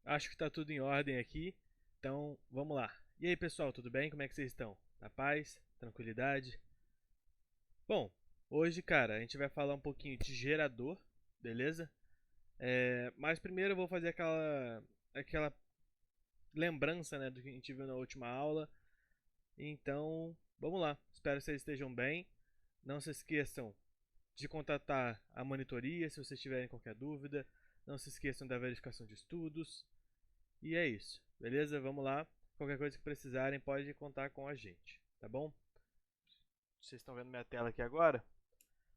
Acho que está tudo em ordem aqui, então vamos lá. E aí pessoal, tudo bem? Como é que vocês estão? Na paz? Tranquilidade? Bom, hoje, cara, a gente vai falar um pouquinho de gerador, beleza? Mas primeiro eu vou fazer aquela lembrança, né, do que a gente viu na última aula. Então, vamos lá. Espero que vocês estejam bem. Não se esqueçam de contatar a monitoria se vocês tiverem qualquer dúvida. Não se esqueçam da verificação de estudos. E é isso, beleza? Vamos lá. Qualquer coisa que precisarem, pode contar com a gente, tá bom? Vocês estão vendo minha tela aqui agora?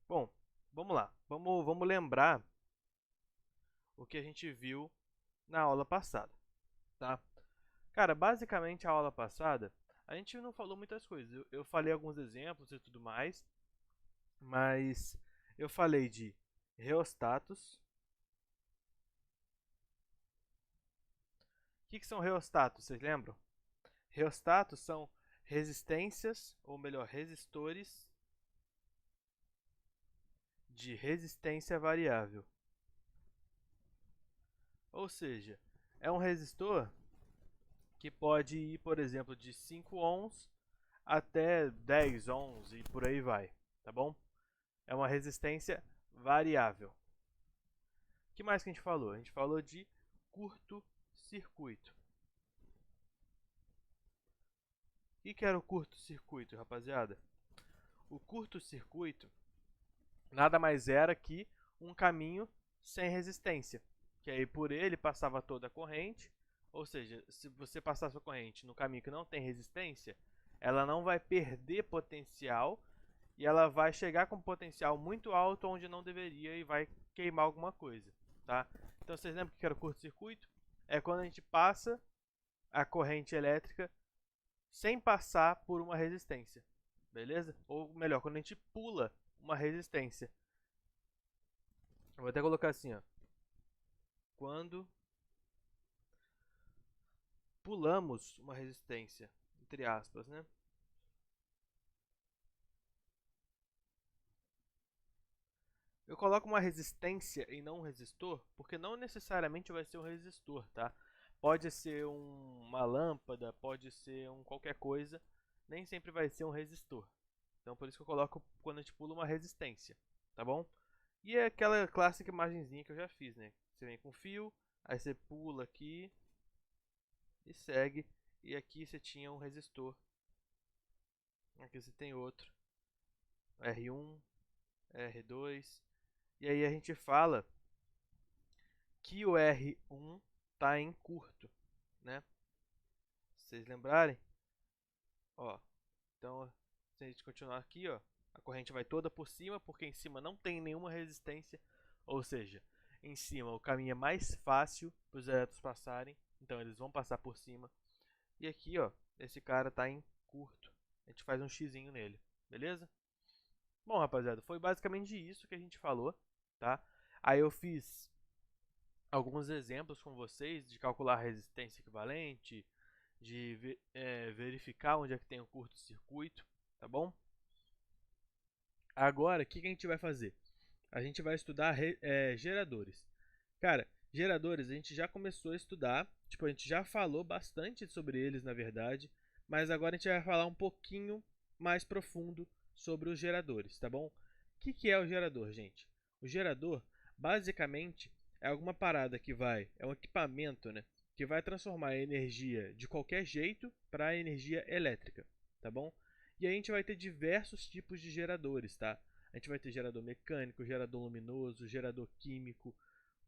Bom, vamos lá. Vamos lembrar o que a gente viu na aula passada, tá? Cara, basicamente a aula passada, a gente não falou muitas coisas. Eu falei alguns exemplos e tudo mais, mas eu falei de reostatos. O que são reostatos? Vocês lembram? Reostatos são resistências, ou melhor, resistores de resistência variável. Ou seja, é um resistor que pode ir, por exemplo, de 5 ohms até 10 ohms e por aí vai, tá bom? É uma resistência variável. O que mais que a gente falou? A gente falou de curto-circuito. O que era o curto-circuito, rapaziada? O curto-circuito nada mais era que um caminho sem resistência, que aí por ele passava toda a corrente, ou seja, se você passar a sua corrente no caminho que não tem resistência, ela não vai perder potencial e ela vai chegar com potencial muito alto onde não deveria e vai queimar alguma coisa, tá? Então vocês lembram que era o curto-circuito? É quando a gente passa a corrente elétrica sem passar por uma resistência, beleza? Ou melhor, quando a gente pula uma resistência. Eu vou até colocar assim, ó. Quando pulamos uma resistência, entre aspas, né? Eu coloco uma resistência e não um resistor, porque não necessariamente vai ser um resistor, tá? Pode ser uma lâmpada, pode ser qualquer coisa, nem sempre vai ser um resistor. Então por isso que eu coloco quando a gente pula uma resistência, tá bom? E é aquela clássica imagenzinha que eu já fiz, né? Você vem com fio, aí você pula aqui e segue, e aqui você tinha um resistor. Aqui você tem outro, R1, R2, e aí a gente fala que o R1 está em curto, né? Se vocês lembrarem, ó. Então, se a gente continuar aqui, ó, a corrente vai toda por cima, porque em cima não tem nenhuma resistência, ou seja, em cima o caminho é mais fácil para os elétrons passarem, então eles vão passar por cima. E aqui, ó, esse cara está em curto. A gente faz um xizinho nele, beleza? Bom, rapaziada, foi basicamente isso que a gente falou, tá? Aí eu fiz alguns exemplos com vocês de calcular resistência equivalente, de verificar onde é que tem o curto-circuito, tá bom? Agora, o que a gente vai fazer? A gente vai estudar geradores. Cara, geradores a gente já começou a estudar, tipo, a gente já falou bastante sobre eles, na verdade, mas agora a gente vai falar um pouquinho mais profundo sobre os geradores, tá bom? O que é o gerador, gente? O gerador, basicamente, é alguma parada é um equipamento, né, que vai transformar a energia de qualquer jeito para energia elétrica, tá bom? E aí a gente vai ter diversos tipos de geradores, tá? A gente vai ter gerador mecânico, gerador luminoso, gerador químico.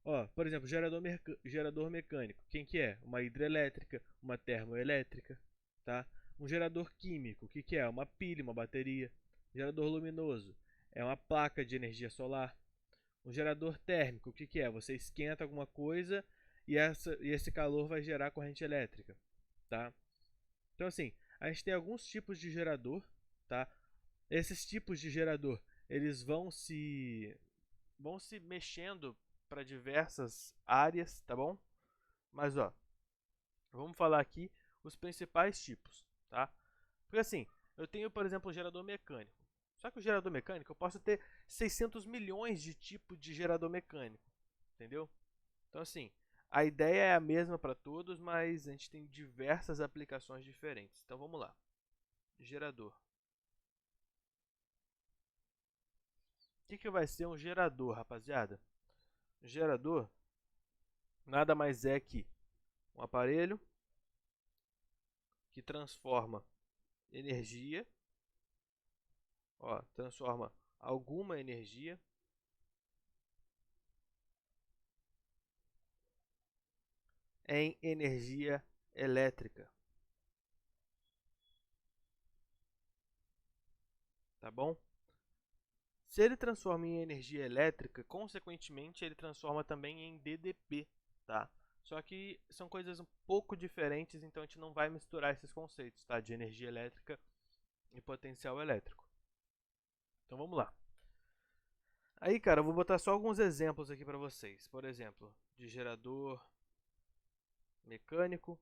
Ó, por exemplo, gerador mecânico. Quem que é? Uma hidrelétrica, uma termoelétrica, tá? Um gerador químico, o que é? Uma pilha, uma bateria. Gerador luminoso é uma placa de energia solar. Um gerador térmico, o que é? Você esquenta alguma coisa e esse calor vai gerar corrente elétrica, tá? Então assim, a gente tem alguns tipos de gerador, tá? Esses tipos de gerador, eles vão se mexendo para diversas áreas, tá bom? Mas ó, vamos falar aqui os principais tipos, tá? Porque assim, eu tenho, por exemplo, o gerador mecânico. Só que o gerador mecânico eu posso ter 600 milhões de tipos de gerador mecânico, entendeu? Então assim, A ideia é a mesma para todos, mas a gente tem diversas aplicações diferentes. Então vamos lá. Gerador. O que vai ser um gerador, rapaziada? Um gerador nada mais é que um aparelho que transforma energia, transforma alguma energia em energia elétrica. Tá bom? Se ele transforma em energia elétrica, consequentemente ele transforma também em DDP, tá? Só que são coisas um pouco diferentes, então a gente não vai misturar esses conceitos, tá? De energia elétrica e potencial elétrico. Então vamos lá. Aí, cara, eu vou botar só alguns exemplos aqui para vocês. Por exemplo, de gerador mecânico.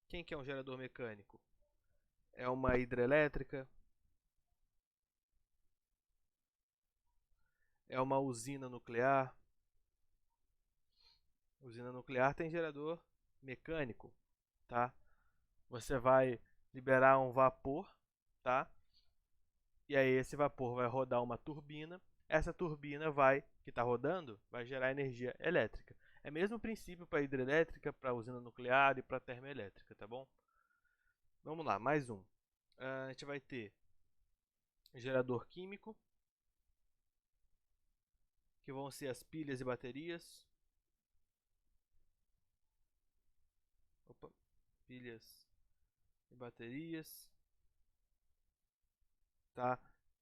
Quem que é um gerador mecânico? É uma hidrelétrica. É uma usina nuclear. Usina nuclear tem gerador mecânico, tá? Você vai liberar um vapor, tá? E aí esse vapor vai rodar uma turbina. Essa turbina que está rodando, vai gerar energia elétrica. É o mesmo princípio para hidrelétrica, para usina nuclear e para termoelétrica, tá bom? Vamos lá, mais um. A gente vai ter gerador químico, que vão ser as pilhas e baterias. Opa, pilhas e baterias, tá?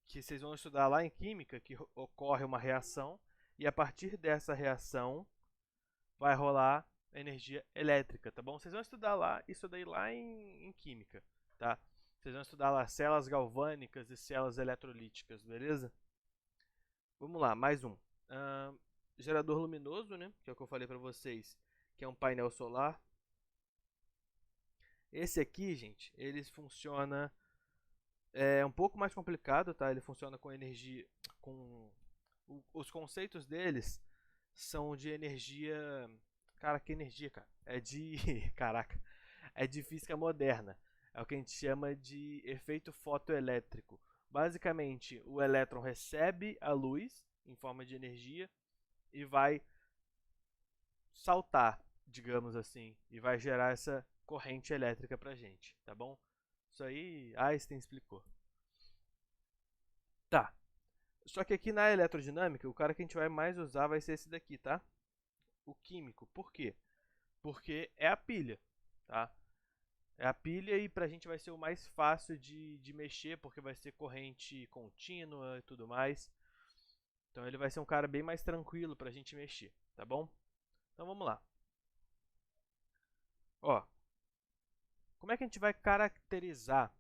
Que vocês vão estudar lá em química, que ocorre uma reação e a partir dessa reação vai rolar energia elétrica, tá bom? Vocês vão estudar lá isso daí lá em química, tá? Vocês vão estudar lá células galvânicas e células eletrolíticas, beleza? Vamos lá, mais um. Gerador luminoso, né? Que é o que eu falei para vocês, que é um painel solar. Esse aqui, gente, ele funciona um pouco mais complicado, tá? Ele funciona com energia, os conceitos deles são de energia. Cara, que energia, cara? É de. Caraca. É de física moderna. É o que a gente chama de efeito fotoelétrico. Basicamente, o elétron recebe a luz em forma de energia e vai saltar, digamos assim, e vai gerar essa corrente elétrica pra gente, tá bom? Isso aí Einstein explicou. Tá. Só que aqui na eletrodinâmica, o cara que a gente vai mais usar vai ser esse daqui, tá? O químico. Por quê? Porque é a pilha, tá? É a pilha e pra gente vai ser o mais fácil de mexer, porque vai ser corrente contínua e tudo mais. Então ele vai ser um cara bem mais tranquilo pra gente mexer, tá bom? Então vamos lá. Ó, como é que a gente vai caracterizar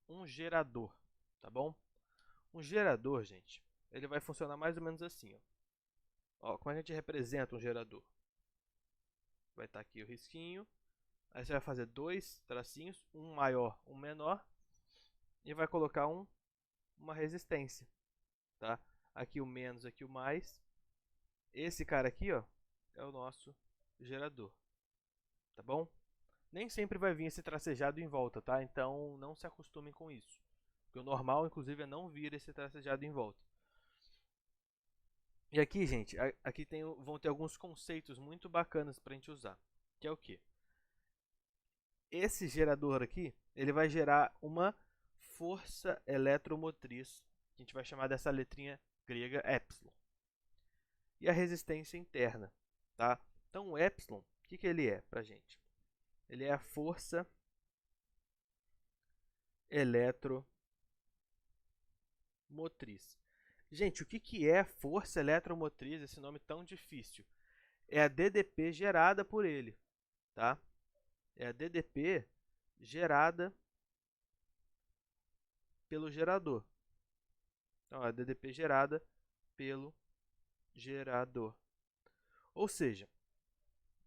um gerador, tá bom? Um gerador, gente, ele vai funcionar mais ou menos assim, ó. Ó, como é que a gente representa um gerador? Vai estar aqui o risquinho. Aí você vai fazer dois tracinhos, um maior, um menor, e vai colocar uma resistência, tá? Aqui o menos, aqui o mais. Esse cara aqui, ó, é o nosso gerador, tá bom? Nem sempre vai vir esse tracejado em volta, tá? Então não se acostumem com isso. Porque o normal, inclusive, é não vir esse tracejado em volta. E aqui, gente, aqui vão ter alguns conceitos muito bacanas pra gente usar. Que é o quê? Esse gerador aqui, ele vai gerar uma força eletromotriz, que a gente vai chamar dessa letrinha grega epsilon. E a resistência interna, tá? Então o epsilon, o que ele é pra gente? Ele é a força eletromotriz. Gente, o que é força eletromotriz, esse nome tão difícil? É a DDP gerada por ele, tá? É a DDP gerada pelo gerador. Então, a DDP gerada pelo gerador. Ou seja,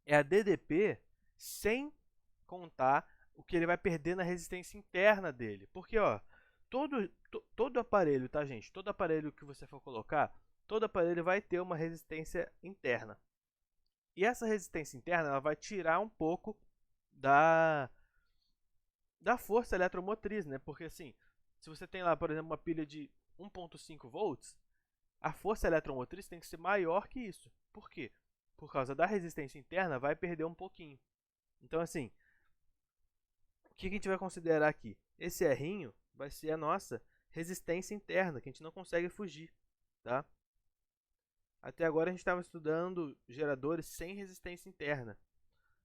é a DDP sem contar o que ele vai perder na resistência interna dele. Porque, ó, todo aparelho, tá, gente? Todo aparelho que você for colocar, todo aparelho vai ter uma resistência interna. E essa resistência interna ela vai tirar um pouco da força eletromotriz, né? Porque assim, se você tem lá, por exemplo, uma pilha de 1.5 volts, a força eletromotriz tem que ser maior que isso. Por quê? Por causa da resistência interna, vai perder um pouquinho. Então, assim, o que a gente vai considerar aqui? Esse errinho vai ser a nossa resistência interna, que a gente não consegue fugir, tá? Até agora a gente estava estudando geradores sem resistência interna,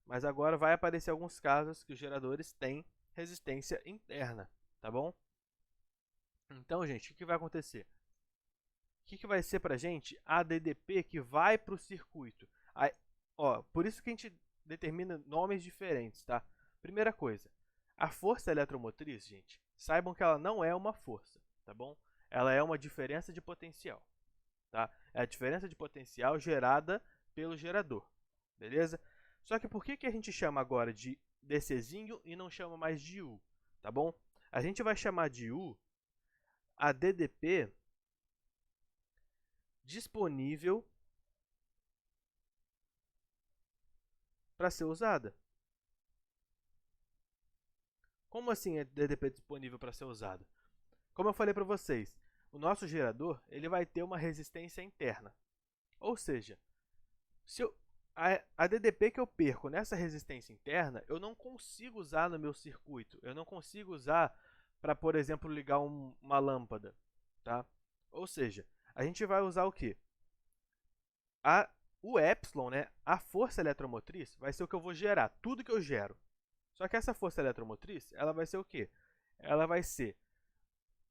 mas agora vai aparecer alguns casos que os geradores têm resistência interna, tá bom? Então, gente, o que vai acontecer? O que vai ser para a gente a DDP que vai para o circuito? Aí, ó, por isso que a gente determina nomes diferentes, tá? Primeira coisa, a força eletromotriz, gente, saibam que ela não é uma força, tá bom? Ela é uma diferença de potencial, tá? É a diferença de potencial gerada pelo gerador, beleza? Só que por que a gente chama agora de DCzinho e não chama mais de U, tá bom? A gente vai chamar de U a DDP disponível para ser usada. Como assim é DDP disponível para ser usada? Como eu falei para vocês, o nosso gerador ele vai ter uma resistência interna. Ou seja, se a DDP que eu perco nessa resistência interna, eu não consigo usar no meu circuito. Eu não consigo usar para, por exemplo, ligar uma lâmpada. Tá? Ou seja, a gente vai usar o quê? O epsilon, né, a força eletromotriz, vai ser o que eu vou gerar, tudo que eu gero. Só que essa força eletromotriz, ela vai ser o quê? Ela vai ser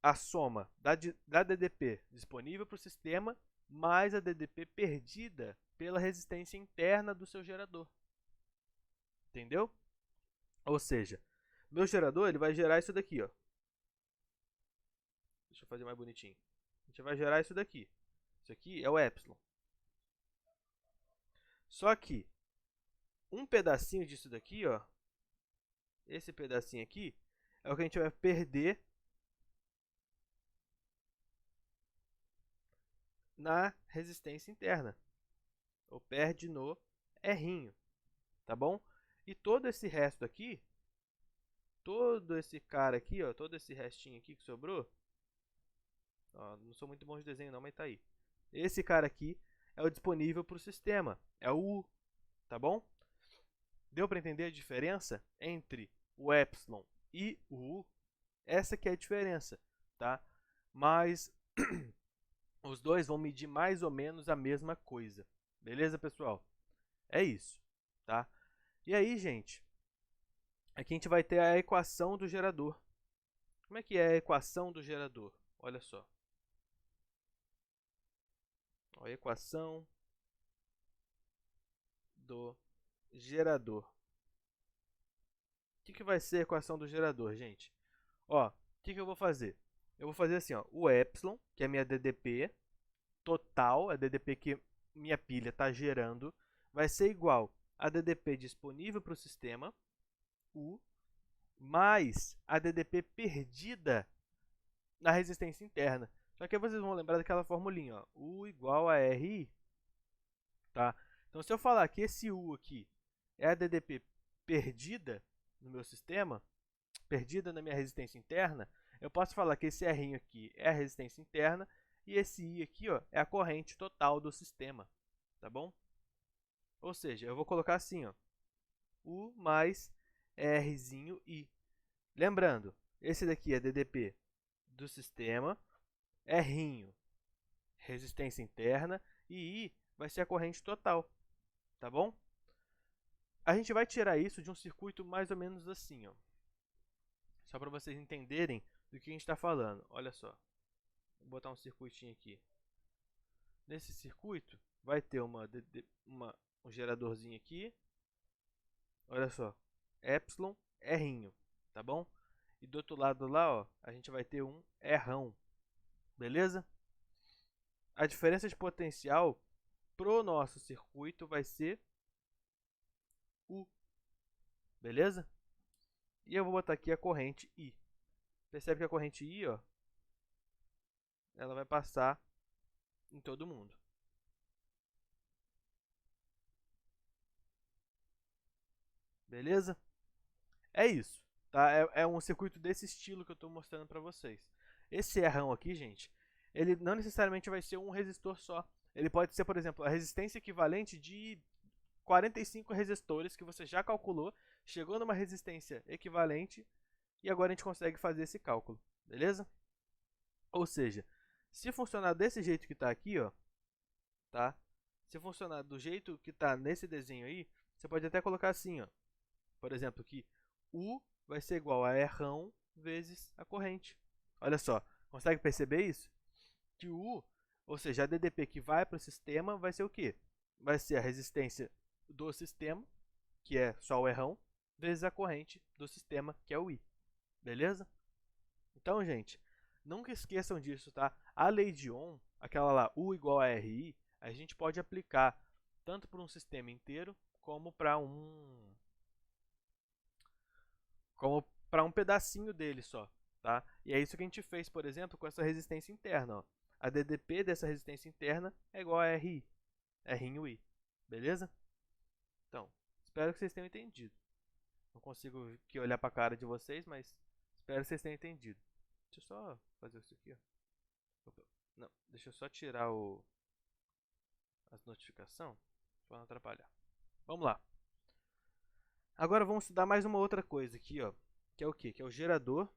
a soma da DDP disponível para o sistema mais a DDP perdida pela resistência interna do seu gerador. Entendeu? Ou seja, meu gerador ele vai gerar isso daqui, ó. Deixa eu fazer mais bonitinho. A gente vai gerar isso daqui. Isso aqui é o epsilon. Só que um pedacinho disso daqui, ó, esse pedacinho aqui, é o que a gente vai perder na resistência interna. Ou perde no errinho, tá bom? E todo esse resto aqui, todo esse cara aqui, ó, todo esse restinho aqui que sobrou, ó, não sou muito bom de desenho não, mas tá aí. Esse cara aqui é o disponível para o sistema, é o U, tá bom? Deu para entender a diferença entre o epsilon e o U? Essa que é a diferença, tá? Mas os dois vão medir mais ou menos a mesma coisa. Beleza, pessoal? É isso, tá? E aí, gente, aqui a gente vai ter a equação do gerador. Como é que é a equação do gerador? Olha só. A equação do gerador. O que vai ser a equação do gerador, gente? Ó, o que eu vou fazer? Eu vou fazer assim, ó, o epsilon, que é a minha DDP total, a DDP que minha pilha está gerando, vai ser igual a DDP disponível para o sistema, U, mais a DDP perdida na resistência interna. Só que aí vocês vão lembrar daquela formulinha, ó, U igual a RI. Tá? Então, se eu falar que esse U aqui é a DDP perdida no meu sistema, perdida na minha resistência interna, eu posso falar que esse R aqui é a resistência interna e esse I aqui, ó, é a corrente total do sistema, tá bom? Ou seja, eu vou colocar assim, ó, U mais Rzinho I. Lembrando, esse daqui é DDP do sistema, R, resistência interna, e I vai ser a corrente total, tá bom? A gente vai tirar isso de um circuito mais ou menos assim, ó. Só para vocês entenderem do que a gente está falando. Olha só, vou botar um circuitinho aqui. Nesse circuito vai ter um geradorzinho aqui. Olha só, epsilon, R'inho, tá bom? E do outro lado lá, ó, a gente vai ter um R'ão, beleza? A diferença de potencial pro nosso circuito vai ser U, beleza? E eu vou botar aqui a corrente I. Percebe que a corrente I, ó, ela vai passar em todo mundo. Beleza? É isso, tá? É um circuito desse estilo que eu estou mostrando para vocês. Esse errão aqui, gente, ele não necessariamente vai ser um resistor só. Ele pode ser, por exemplo, a resistência equivalente de 45 resistores que você já calculou, chegou numa resistência equivalente e agora a gente consegue fazer esse cálculo, beleza? Ou seja, se funcionar desse jeito que está aqui, ó, tá? Se funcionar do jeito que está nesse desenho aí, você pode até colocar assim, ó. Por exemplo, que U vai ser igual a Rão vezes a corrente. Olha só, consegue perceber isso? Que U, ou seja, a DDP que vai para o sistema vai ser o quê? Vai ser a resistência do sistema, que é só o Rão, vezes a corrente do sistema, que é o I. Beleza? Então, gente, nunca esqueçam disso, tá? A lei de Ohm, aquela lá, U igual a RI, a gente pode aplicar tanto para um sistema inteiro como para um pedacinho dele só, tá? E é isso que a gente fez, por exemplo, com essa resistência interna, ó. A DDP dessa resistência interna é igual a RI, Rinho-I, beleza? Então, espero que vocês tenham entendido. Não consigo aqui olhar para a cara de vocês, mas espero que vocês tenham entendido. Deixa eu só fazer isso aqui, ó. Opa. Não, deixa eu só tirar as notificações para não atrapalhar. Vamos lá. Agora vamos estudar mais uma outra coisa aqui, ó, que é o quê? Que é o gerador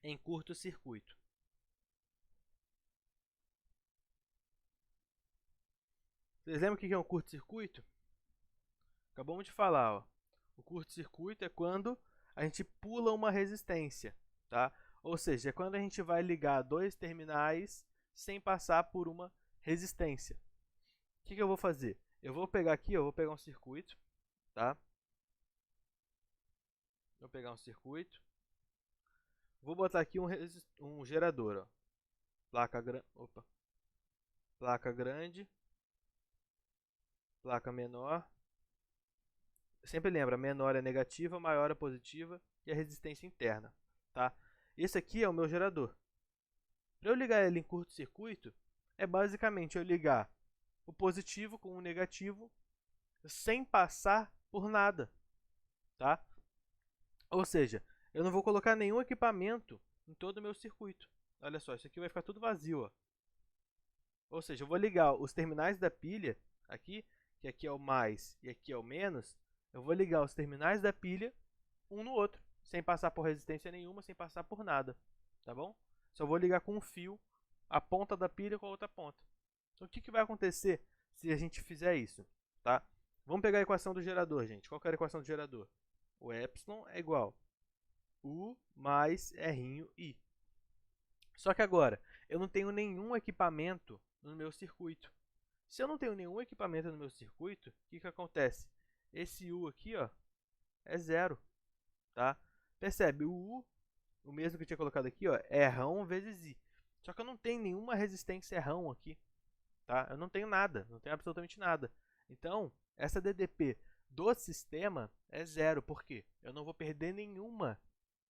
em curto-circuito. Vocês lembram o que é um curto-circuito? Acabamos de falar, ó. O curto-circuito é quando a gente pula uma resistência, tá? Ou seja, é quando a gente vai ligar dois terminais sem passar por uma resistência. O que eu vou fazer? Eu vou pegar aqui, eu vou pegar um circuito, tá? Vou pegar um circuito. Vou botar aqui um gerador, ó. Placa grande, placa menor. Sempre lembra, menor é negativa, maior é positiva e a resistência interna, tá? Esse aqui é o meu gerador. Para eu ligar ele em curto-circuito, é basicamente eu ligar o positivo com o negativo sem passar por nada, tá? Ou seja, eu não vou colocar nenhum equipamento em todo o meu circuito. Olha só, isso aqui vai ficar tudo vazio, ó. Ou seja, eu vou ligar os terminais da pilha aqui, que aqui é o mais e aqui é o menos. Eu vou ligar os terminais da pilha um no outro, sem passar por resistência nenhuma, sem passar por nada, tá bom? Só vou ligar com um fio a ponta da pilha com a outra ponta. Então, o que vai acontecer se a gente fizer isso, tá? Vamos pegar a equação do gerador, gente. Qual que era a equação do gerador? O epsilon é igual U mais R'I. Só que agora, eu não tenho nenhum equipamento no meu circuito. Se eu não tenho nenhum equipamento no meu circuito, o que acontece? Esse U aqui, ó, é zero, tá? Percebe? O U, o mesmo que eu tinha colocado aqui, ó, é Rão vezes I. Só que eu não tenho nenhuma resistência Rão aqui, tá? Eu não tenho nada, não tenho absolutamente nada. Então, essa DDP do sistema é zero. Por quê? Eu não vou perder nenhuma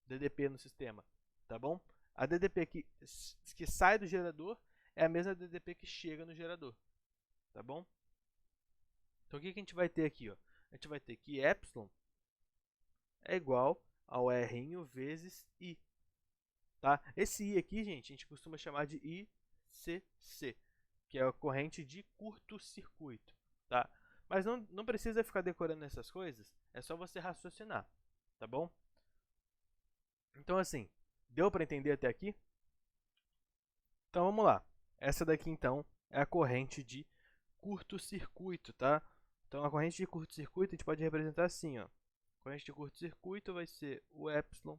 DDP no sistema, tá bom? A DDP que sai do gerador é a mesma DDP que chega no gerador, tá bom? Então, o que a gente vai ter aqui, ó? A gente vai ter que epsilon é igual ao R vezes I. Tá? Esse I aqui, gente, a gente costuma chamar de ICC, que é a corrente de curto-circuito. Tá? Mas não precisa ficar decorando essas coisas, é só você raciocinar, tá bom? Então, assim, deu para entender até aqui? Então, vamos lá. Essa daqui, então, é a corrente de curto-circuito, tá? Então, a corrente de curto-circuito a gente pode representar assim, ó. A corrente de curto-circuito vai ser o epsilon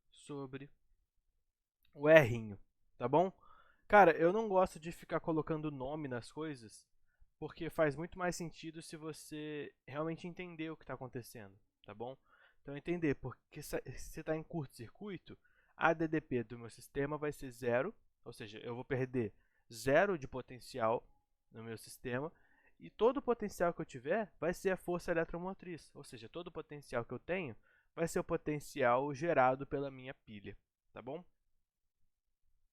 sobre o R'inho, tá bom? Cara, eu não gosto de ficar colocando nome nas coisas, porque faz muito mais sentido se você realmente entender o que está acontecendo, tá bom? Então, entender, porque se está em curto-circuito, a DDP do meu sistema vai ser zero, ou seja, eu vou perder zero de potencial no meu sistema, e todo o potencial que eu tiver vai ser a força eletromotriz, ou seja, todo o potencial que eu tenho vai ser o potencial gerado pela minha pilha, tá bom?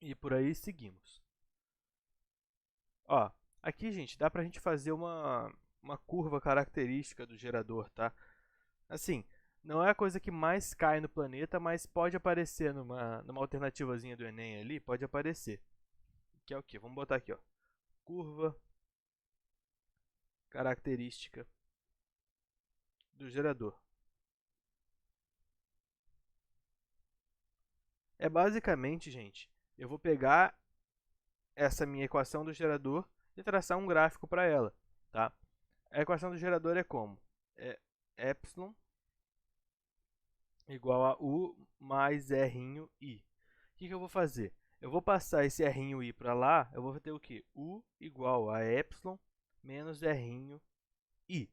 E por aí seguimos. Ó, aqui, gente, dá pra gente fazer uma curva característica do gerador, tá? Assim, não é a coisa que mais cai no planeta, mas pode aparecer numa alternativazinha do Enem ali, pode aparecer. Que é o quê? Vamos botar aqui, ó. Curva característica do gerador. É basicamente, gente, eu vou pegar essa minha equação do gerador e traçar um gráfico para ela, tá? A equação do gerador é como? É epsilon igual a U mais R'I. O que eu vou fazer? Eu vou passar esse R'I para lá, eu vou ter o quê? U igual a epsilon menos R'I.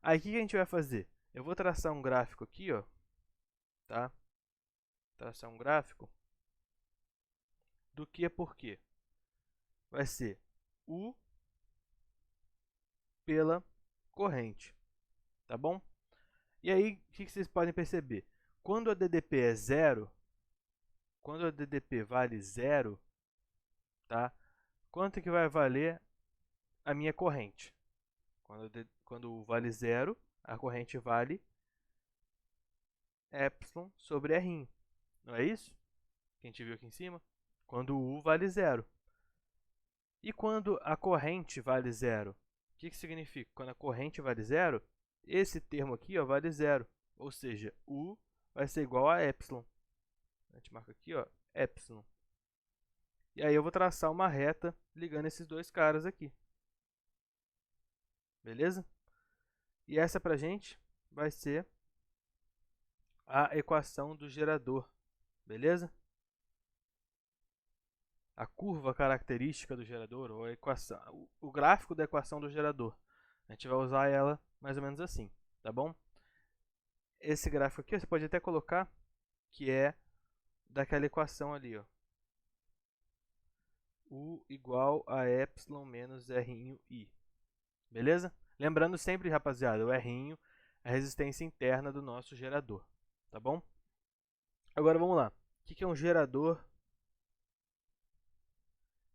Aí o que a gente vai fazer? Eu vou traçar um gráfico aqui, ó, tá? Traçar um gráfico do que por quê? Vai ser U pela corrente, tá bom? E aí, o que vocês podem perceber? Quando a DDP é zero, quando a DDP vale zero, tá? Quanto que vai valer a minha corrente? Quando vale zero, a corrente vale epsilon sobre R'. Não é isso? Que a gente viu aqui em cima? Quando U vale zero. E quando a corrente vale zero? O que significa? Quando a corrente vale zero, esse termo aqui ó, vale zero. Ou seja, U vai ser igual a epsilon. A gente marca aqui, ó, epsilon. E aí eu vou traçar uma reta ligando esses dois caras aqui. Beleza? E essa pra gente vai ser a equação do gerador. Beleza? A curva característica do gerador, ou a equação, o gráfico da equação do gerador. A gente vai usar ela mais ou menos assim, tá bom? Esse gráfico aqui você pode até colocar que é daquela equação ali, ó. U igual a epsilon menos R'I. Beleza? Lembrando sempre, rapaziada, o R'I é a resistência interna do nosso gerador, tá bom? Agora vamos lá. O que é um gerador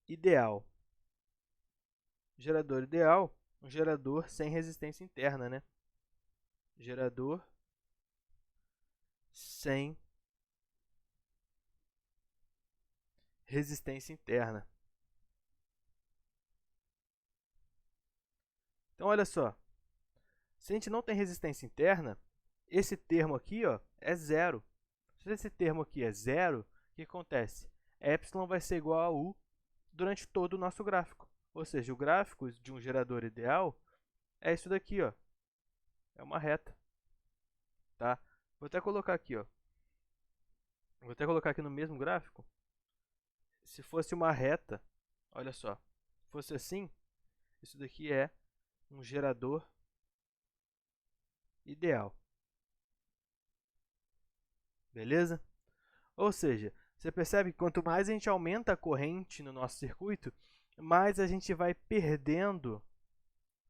ideal? Gerador ideal, um gerador sem resistência interna, né? Gerador sem resistência interna. Então, olha só. Se a gente não tem resistência interna, esse termo aqui ó, é zero. Se esse termo aqui é zero, o que acontece? Epsilon vai ser igual a U durante todo o nosso gráfico. Ou seja, o gráfico de um gerador ideal é isso daqui, ó. É uma reta. Tá? Vou até colocar aqui, ó. Vou até colocar aqui no mesmo gráfico. Se fosse uma reta, olha só, se fosse assim, isso daqui é um gerador ideal. Beleza? Ou seja, você percebe que quanto mais a gente aumenta a corrente no nosso circuito, mais a gente vai perdendo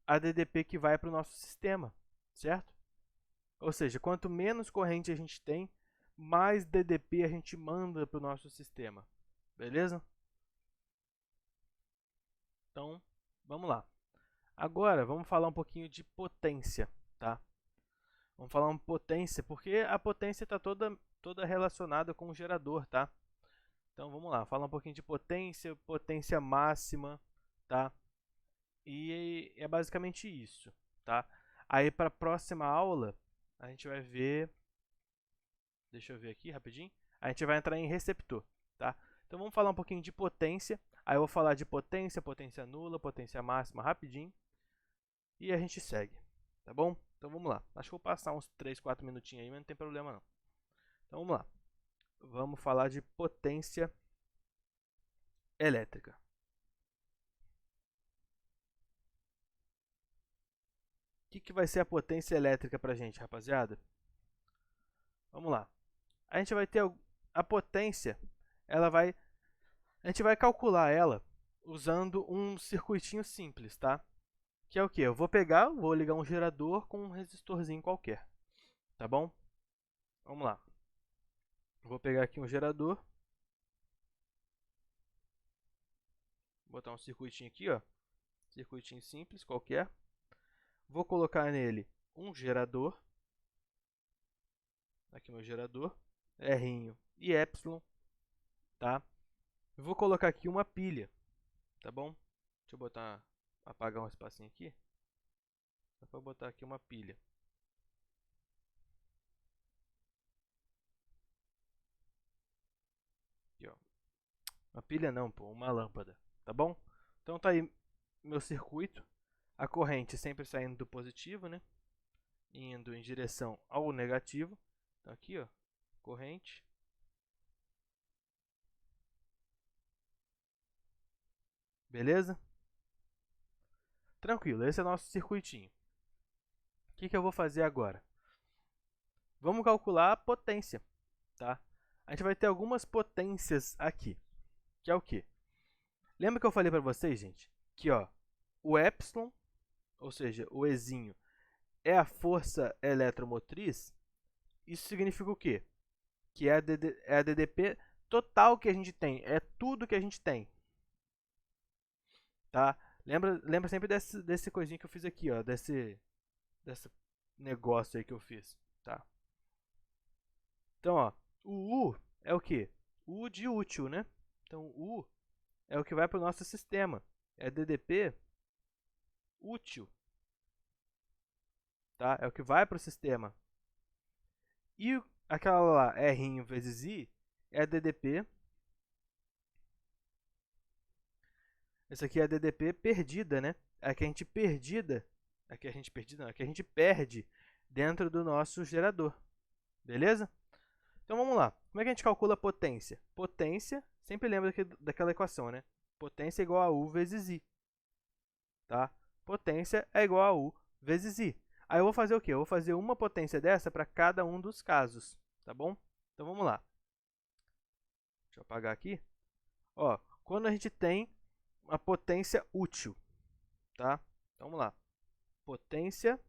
a DDP que vai para o nosso sistema, certo? Ou seja, quanto menos corrente a gente tem, mais DDP a gente manda para o nosso sistema. Beleza? Então, vamos lá. Agora, vamos falar um pouquinho de potência, tá? Vamos falar uma potência, porque a potência está toda relacionada com o gerador, tá? Então, vamos lá. Falar um pouquinho de potência, potência máxima, tá? E é basicamente isso, tá? Aí, para a próxima aula, a gente vai ver... Deixa eu ver aqui rapidinho. A gente vai entrar em receptor, tá? Então, vamos falar um pouquinho de potência. Aí, eu vou falar de potência, potência nula, potência máxima rapidinho. E a gente segue, tá bom? Então, vamos lá. Acho que vou passar uns 3, 4 minutinhos aí, mas não tem problema não. Então, vamos lá. Vamos falar de potência elétrica. O que vai ser a potência elétrica para a gente, rapaziada? Vamos lá. A gente vai ter a potência, a gente vai calcular ela usando um circuitinho simples, tá? Que é o que? Eu vou ligar um gerador com um resistorzinho qualquer, tá bom? Vamos lá. Vou pegar aqui um gerador. Vou botar um circuitinho aqui, ó. Circuitinho simples, qualquer. Vou colocar nele um gerador. Aqui meu gerador. R e epsilon, tá? Vou colocar aqui uma pilha, tá bom? Deixa eu apagar um espacinho aqui. Só para botar aqui uma pilha. Aqui, ó. Uma pilha não, pô, uma lâmpada, tá bom? Então tá aí meu circuito. A corrente sempre saindo do positivo, né? Indo em direção ao negativo. Então aqui, ó, corrente. Beleza? Tranquilo, esse é o nosso circuitinho. O que eu vou fazer agora? Vamos calcular a potência, tá? A gente vai ter algumas potências aqui, que é o quê? Lembra que eu falei para vocês, gente, que ó, o epsilon, ou seja, o Ezinho, é a força eletromotriz? Isso significa o quê? Que é a DDP total que a gente tem, é tudo que a gente tem, tá? Lembra sempre desse coisinho que eu fiz aqui, ó, desse negócio aí que eu fiz, tá? Então, ó, o U é o quê? O U de útil, né? Então, o U é o que vai para o nosso sistema. É DDP útil, tá? É o que vai para o sistema. E aquela lá, R vezes I, é a DDP. Essa aqui é a DDP perdida, né? É a que a gente perdida. É que a gente perdida, não, é que a gente perde dentro do nosso gerador. Beleza? Então vamos lá. Como é que a gente calcula a potência? Potência, sempre lembra daquela equação, né? Potência é igual a U vezes I. Tá? Potência é igual a U vezes I. Aí eu vou fazer o quê? Eu vou fazer uma potência dessa para cada um dos casos. Tá bom? Então vamos lá. Deixa eu apagar aqui. Ó, quando a gente tem uma potência útil, tá? Então vamos lá. Potência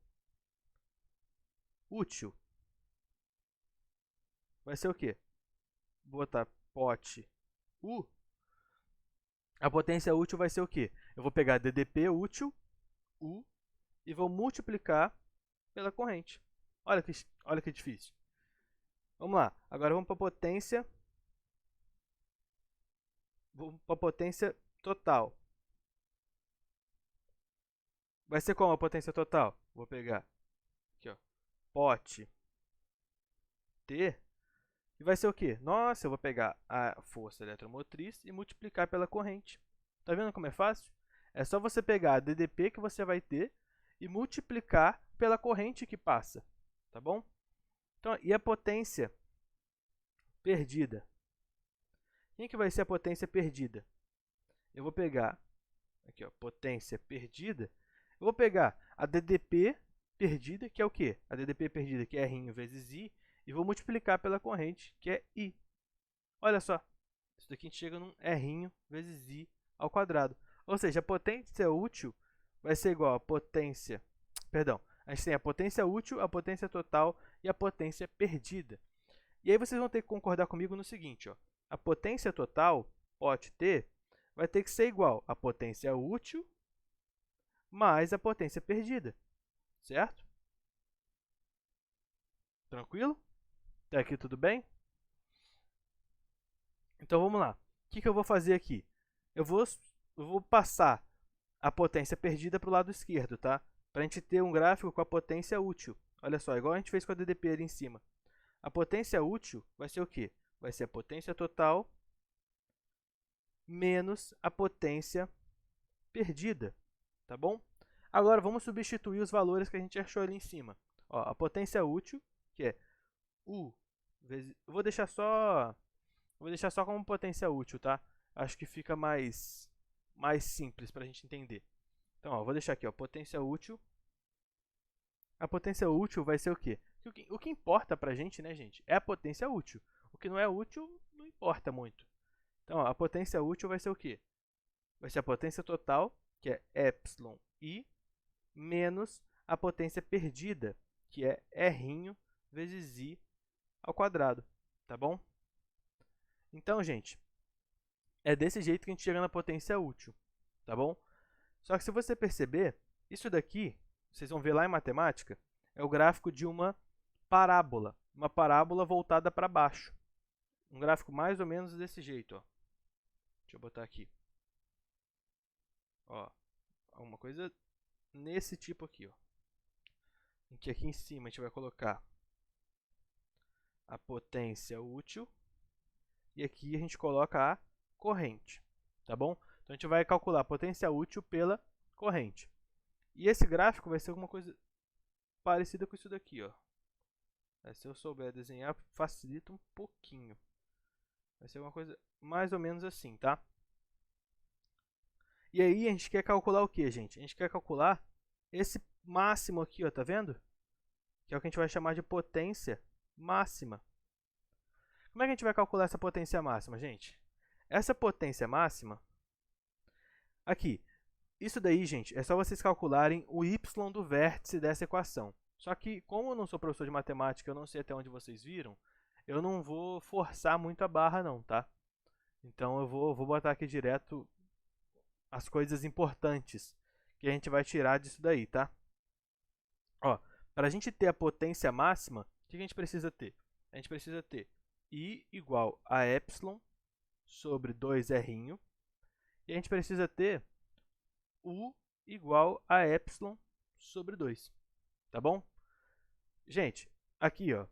útil. Vai ser o quê? Vou botar pot U. A potência útil vai ser o quê? Eu vou pegar DDP útil, U, e vou multiplicar pela corrente. Olha que difícil. Vamos lá. Agora vamos para a potência. Vamos para a potência total. Vai ser como a potência total? Vou pegar aqui, ó, pot T. E vai ser o quê? Nossa, eu vou pegar a força eletromotriz e multiplicar pela corrente. Tá vendo como é fácil? É só você pegar a DDP que você vai ter e multiplicar pela corrente que passa. Tá bom? Então, e a potência perdida? Quem que vai ser a potência perdida? Eu vou pegar aqui, ó, potência perdida. Eu vou pegar a DDP perdida, que é o quê? A DDP perdida, que é R vezes I, e vou multiplicar pela corrente, que é I. Olha só, isso daqui a gente chega num R vezes I ao quadrado. Ou seja, a potência útil vai ser igual a potência... Perdão, a gente tem a potência útil, a potência total e a potência perdida. E aí vocês vão ter que concordar comigo no seguinte, ó. A potência total, pot T, vai ter que ser igual à potência útil mais a potência perdida, certo? Tranquilo? Até aqui tudo bem? Então vamos lá. O que eu vou fazer aqui? Eu vou passar a potência perdida para o lado esquerdo, tá? Para a gente ter um gráfico com a potência útil. Olha só, igual a gente fez com a DDP ali em cima. A potência útil vai ser o quê? Vai ser a potência total menos a potência perdida, tá bom? Agora vamos substituir os valores que a gente achou ali em cima. Ó, a potência útil, que é U vezes... Eu vou deixar só como potência útil, tá? Acho que fica mais simples para a gente entender. Então, ó, vou deixar aqui, ó, potência útil. A potência útil vai ser o quê? O que importa para a gente, né, gente, é a potência útil. O que não é útil não importa muito. Então, ó, a potência útil vai ser o quê? Vai ser a potência total, que é epsilon I, menos a potência perdida, que é R vezes I ao quadrado, tá bom? Então, gente, é desse jeito que a gente chega na potência útil, tá bom? Só que se você perceber, isso daqui, vocês vão ver lá em matemática, é o gráfico de uma parábola voltada para baixo. Um gráfico mais ou menos desse jeito, ó. Deixa eu botar aqui. Ó, alguma coisa nesse tipo aqui, ó. Em que aqui em cima a gente vai colocar a potência útil e aqui a gente coloca a corrente, tá bom? Então a gente vai calcular a potência útil pela corrente. E esse gráfico vai ser alguma coisa parecida com isso daqui, ó. Se eu souber desenhar, facilita um pouquinho. Vai ser uma coisa mais ou menos assim, tá? E aí a gente quer calcular o que, gente? A gente quer calcular esse máximo aqui, ó, tá vendo? Que é o que a gente vai chamar de potência máxima. Como é que a gente vai calcular essa potência máxima, gente? Essa potência máxima, aqui, isso daí, gente, é só vocês calcularem o y do vértice dessa equação. Só que, como eu não sou professor de matemática, eu não sei até onde vocês viram, eu não vou forçar muito a barra não, tá? Então eu vou botar aqui direto as coisas importantes que a gente vai tirar disso daí, tá? Ó, para a gente ter a potência máxima, o que a gente precisa ter? A gente precisa ter I igual a epsilon sobre 2R, e a gente precisa ter U igual a epsilon sobre 2, tá bom? Gente, aqui, ó,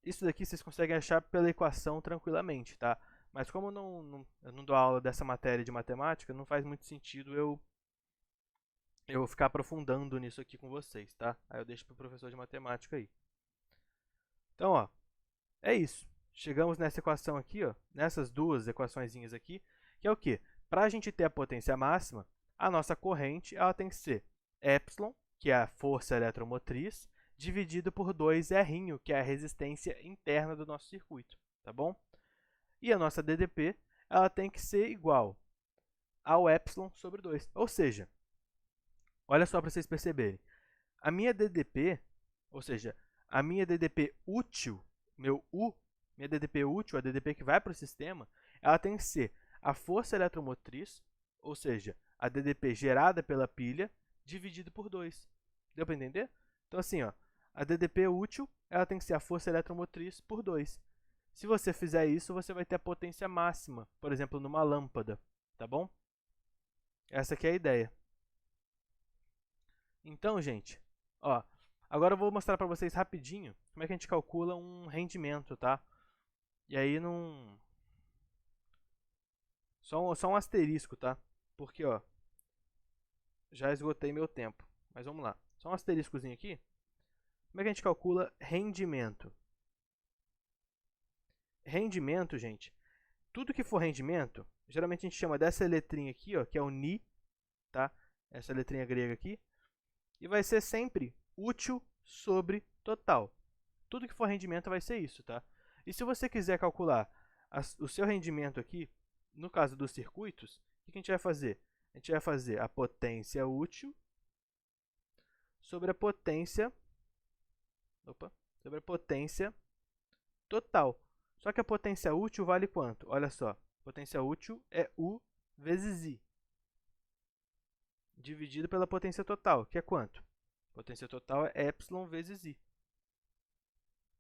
isso daqui vocês conseguem achar pela equação tranquilamente, tá? Mas como eu não dou aula dessa matéria de matemática, não faz muito sentido eu ficar aprofundando nisso aqui com vocês, tá? Aí eu deixo para o professor de matemática aí. Então, ó, é isso. Chegamos nessa equação aqui, ó, nessas duas equaçõezinhas aqui, que é o quê? Para a gente ter a potência máxima, a nossa corrente ela tem que ser epsilon, que é a força eletromotriz, dividido por 2R, que é a resistência interna do nosso circuito, tá bom? E a nossa DDP ela tem que ser igual ao epsilon sobre 2. Ou seja, olha só para vocês perceberem, a minha DDP, ou seja, a minha DDP útil, meu U, minha DDP útil, a DDP que vai para o sistema, ela tem que ser a força eletromotriz, ou seja, a DDP gerada pela pilha, dividido por 2. Deu para entender? Então, assim, ó, a DDP útil ela tem que ser a força eletromotriz por 2. Se você fizer isso, você vai ter a potência máxima, por exemplo, numa lâmpada, tá bom? Essa aqui é a ideia. Então, gente, ó, agora eu vou mostrar para vocês rapidinho como é que a gente calcula um rendimento, tá? E aí não... Só um asterisco, tá? Porque, ó, já esgotei meu tempo. Mas vamos lá. Só um asteriscozinho aqui. Como é que a gente calcula rendimento? Rendimento, gente, tudo que for rendimento, geralmente a gente chama dessa letrinha aqui, ó, que é o Ni, tá? Essa letrinha grega aqui. E vai ser sempre útil sobre total. Tudo que for rendimento vai ser isso, tá? E se você quiser calcular o seu rendimento aqui, no caso dos circuitos, o que a gente vai fazer? A gente vai fazer a potência útil sobre a potência, sobre a potência total. Só que a potência útil vale quanto? Olha só, a potência útil é U vezes I, dividido pela potência total, que é quanto? A potência total é epsilon vezes I.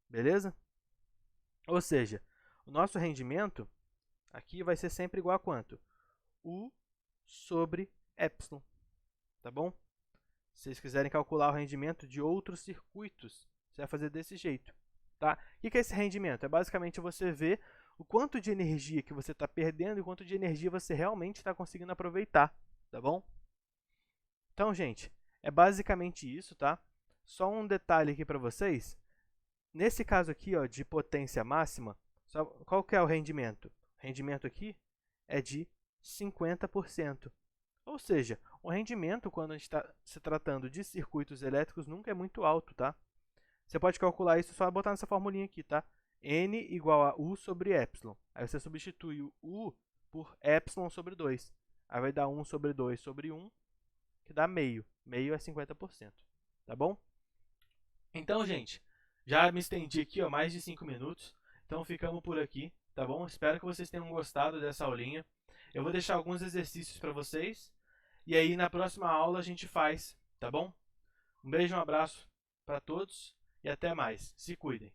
Beleza? Ou seja, o nosso rendimento aqui vai ser sempre igual a quanto? U sobre epsilon, tá bom? Se vocês quiserem calcular o rendimento de outros circuitos, você vai fazer desse jeito, tá? O que é esse rendimento? É basicamente você ver o quanto de energia que você está perdendo e o quanto de energia você realmente está conseguindo aproveitar, tá bom? Então, gente, é basicamente isso, tá? Só um detalhe aqui para vocês. Nesse caso aqui, ó, de potência máxima, qual que é o rendimento? O rendimento aqui é de 50%. Ou seja, o rendimento, quando a gente está se tratando de circuitos elétricos, nunca é muito alto, tá? Você pode calcular isso só botar nessa formulinha aqui, tá? N igual a U sobre epsilon. Aí você substitui o U por epsilon sobre 2. Aí vai dar 1 sobre 2 sobre 1, que dá meio. Meio é 50%, tá bom? Então, gente, já me estendi aqui, ó, mais de 5 minutos. Então, ficamos por aqui, tá bom? Espero que vocês tenham gostado dessa aulinha. Eu vou deixar alguns exercícios para vocês e aí na próxima aula a gente faz, tá bom? Um beijo, um abraço para todos e até mais. Se cuidem.